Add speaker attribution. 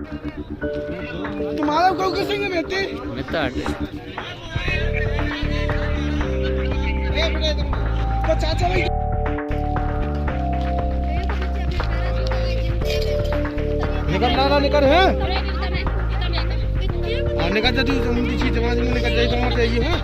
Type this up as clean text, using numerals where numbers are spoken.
Speaker 1: तुम्हारा को किसी में मिलती
Speaker 2: मिलता है
Speaker 1: तो चाचा भाई निकल ना निकल है निकल जा तू उनकी चीज जमा निकल जाए तो मत आइए हां